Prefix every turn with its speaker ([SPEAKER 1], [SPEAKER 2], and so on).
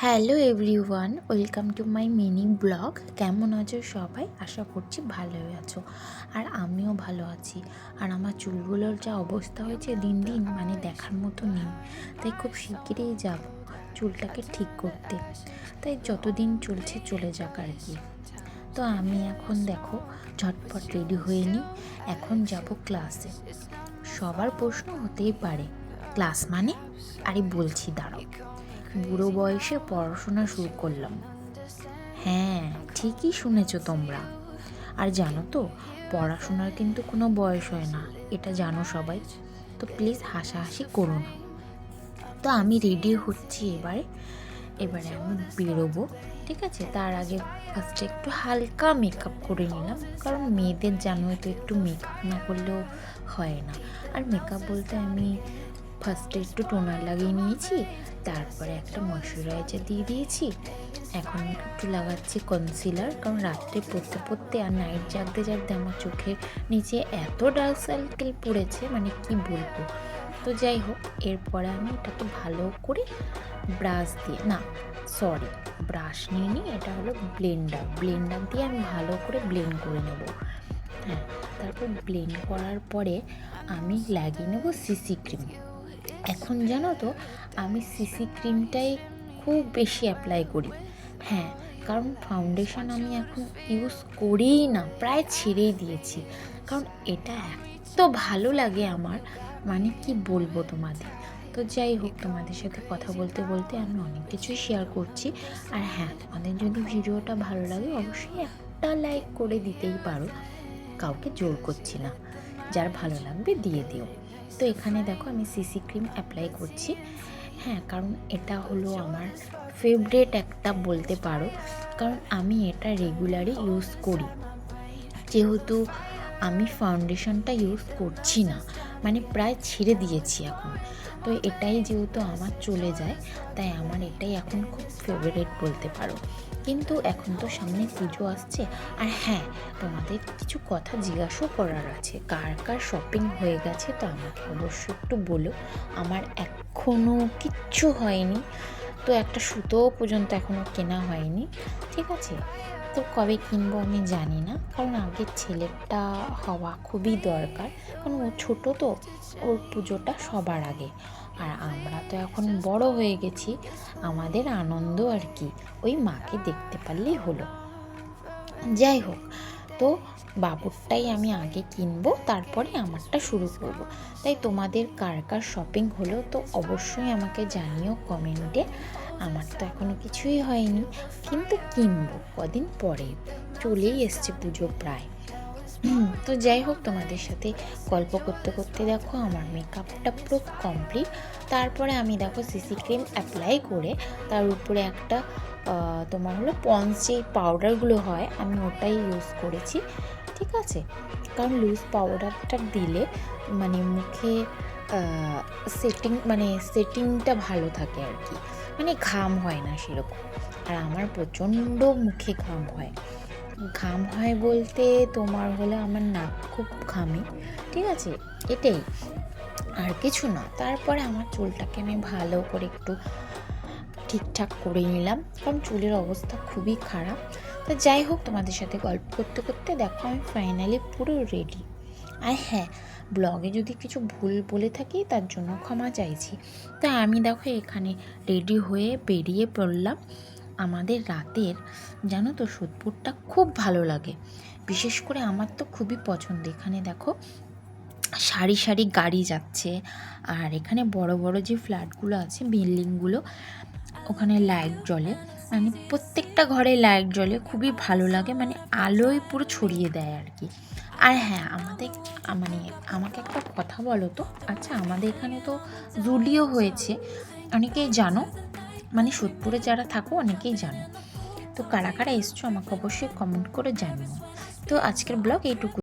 [SPEAKER 1] Hello everyone, welcome to my mini blog. কেমন আছো সবাই? আশা করছি ভালোই আছো, আর আমিও ভালো আছি। আর আমার চুলগুলোর যা অবস্থা হয়েছে দিন দিন, মানে দেখার মতো নেই। তাই খুব শিগগিরই যাব চুলটাকে ঠিক করতে। তাই যতদিন চলছে চলে যাক আর কি। তো আমি এখন দেখো ঝটপট রেডি হয়ে নিই, এখন যাব ক্লাসে। সবার প্রশ্ন হতেই পারে, ক্লাস মানে? আরে বলছি, দাঁড়াও। বুড়ো বয়সে পড়াশোনা শুরু করলাম। হ্যাঁ, ঠিকই শুনেছো তোমরা। আর জানো তো, পড়াশোনার কিন্তু কোনো বয়স হয় না, এটা জানো সবাই। তো প্লিজ হাসাহাসি করো না। তো আমি রেডি হচ্ছি এবারে আমি বেরোবো, ঠিক আছে? তার আগে ফার্স্টে একটু হালকা মেকআপ করে নিলাম, কারণ মেয়েদের জানোই তো, একটু মেকআপ না করলেও হয় না। আর মেকআপ বলতে আমি ফার্স্টে একটু টোনার লাগিয়ে নিয়েছি, তারপরে একটা ময়শ্চারাইজার দিয়ে দিয়েছি। এখন একটু লাগাচ্ছি কনসিলার, কারণ রাত্রে পড়তে পড়তে আর নাইট জাগতে জাগতে আমার চোখের নিচে এত ডার্ক সার্কেল পড়েছে, মানে কি বলবো। তো যাই হোক, এরপরে আমি এটাকে ভালো করে ব্রাশ দিয়ে, না সরি, ব্রাশ নিয়ে নিই, এটা হলো ব্লেন্ডার দিয়ে আমি ভালো করে ব্লেন্ড করে নেব। হ্যাঁ, তারপর ব্লেন্ড করার পরে আমি লাগিয়ে নেব সিসি ক্রিম। এখন জানো তো, আমি সিসি ক্রিমটাই খুব বেশি অ্যাপ্লাই করি। হ্যাঁ, কারণ ফাউন্ডেশন আমি এখন ইউজ করিই না, প্রায় ছেড়েই দিয়েছি। কারণ এটা এত ভালো লাগে আমার, মানে কি বলবো তোমাদের। তো যাই হোক, তোমাদের সাথে কথা বলতে বলতে আমি অনেক কিছুই শেয়ার করছি। আর হ্যাঁ, তোমাদের যদি ভিডিওটা ভালো লাগে অবশ্যই একটা লাইক করে দিতেই পারো, কাউকে জোর করছি না, যার ভালো লাগবে দিয়ে দিও। তো এখানে দেখো আমি সিসি ক্রিম অ্যাপ্লাই করছি। হ্যাঁ, কারণ এটা হলো আমার ফেভারিট একটা বলতে পারো, কারণ আমি এটা রেগুলারই ইউজ করি। যেহেতু আমি ফাউন্ডেশনটা ইউজ করছি না, মানে প্রায় ছেড়ে দিয়েছি এখন, তো এটাই যেহেতু আমার চলে যায়, তাই আমার এটাই এখন খুব ফেভারিট বলতে পারো। কিন্তু এখন তো সামনে পুজো আসছে। আর হ্যাঁ, তোমাদের কিছু কথা জিজ্ঞাসাও করার আছে, কার কার শপিং হয়ে গেছে, তো আমাকে অবশ্যই একটু বলো। আমার এখনও কিচ্ছু হয়নি, তো একটা সুতোও পর্যন্ত এখনও কেনা হয়নি, ঠিক আছে? তো কবে কিনবো আমি জানি না, কারণ আগের ছেলেটা হওয়া খুবই দরকার, কারণ ও ছোটো, তো ওর পুজোটা সবার আগে। আর আমরা তো এখন বড় হয়ে গেছি, আমাদের আনন্দ আর কি ওই মাকে দেখতে পারলেই হলো। যাই হোক, তো বাবুরটাই আমি আগে কিনবো, তারপরে আমারটা শুরু করব। তাই তোমাদের কার কার শপিং হলো তো অবশ্যই আমাকে জানিও কমেন্টে। আমার তো এখনও কিছুই হয়নি, কিন্তু কিনবো কদিন পরে, চলেই এসছে পুজো প্রায়। তো যাই হোক, তোমাদের সাথে গল্প করতে করতে দেখো আমার মেকআপটা পুরো কমপ্লিট। তারপরে আমি দেখো সিসি ক্রিম অ্যাপ্লাই করে তার উপরে একটা তোমার হলো পন্স যে পাউডারগুলো হয়, আমি ওটাই ইউজ করেছি, ঠিক আছে? কারণ লুজ পাউডারটা দিলে মানে মুখে সেটিংটা ভালো থাকে আর কি, মানে ঘাম হয় না সেরকম। আর আমার প্রচণ্ড মুখে ঘাম হয় বলতে তোমার হলো আমার নাক খুব ঘামে, ঠিক আছে? এটাই, আর কিছু না। তারপরে আমার চুলটাকে আমি ভালো করে একটু ঠিকঠাক করে নিলাম, কারণ চুলের অবস্থা খুবই খারাপ। তো যাই হোক, তোমাদের সাথে গল্প করতে করতে দেখো আমি ফাইনালি পুরো রেডি। আর হ্যাঁ, ব্লগে যদি কিছু ভুল বলে থাকি তার জন্য ক্ষমা চাইছি। তা আমি দেখো এখানে রেডি হয়ে বেরিয়ে পড়লাম। আমাদের রাতের, জানো তো, সোদপুরটা খুব ভালো লাগে, বিশেষ করে আমার তো খুবই পছন্দ। এখানে দেখো সারি সারি গাড়ি যাচ্ছে, আর এখানে বড় বড় যে ফ্ল্যাটগুলো আছে, বিল্ডিংগুলো, ওখানে লাইট জ্বলে, মানে প্রত্যেকটা ঘরে লাইট জ্বলে, খুবই ভালো লাগে, মানে আলোয় পুরো ছড়িয়ে দেয় আর কি। আর হ্যাঁ, মানে আমাকে একটা কথা বলো তো, আচ্ছা আমাদের এখানে তো জুডিও হয়েছে, অনেকেই জানো, মানে সোদপুরে যারা থাকো অনেকেই জানো। তো কারা কারা এসছো আমাকে অবশ্যই কমেন্ট করে জানিও। তো আজকের ব্লগ এইটুকু।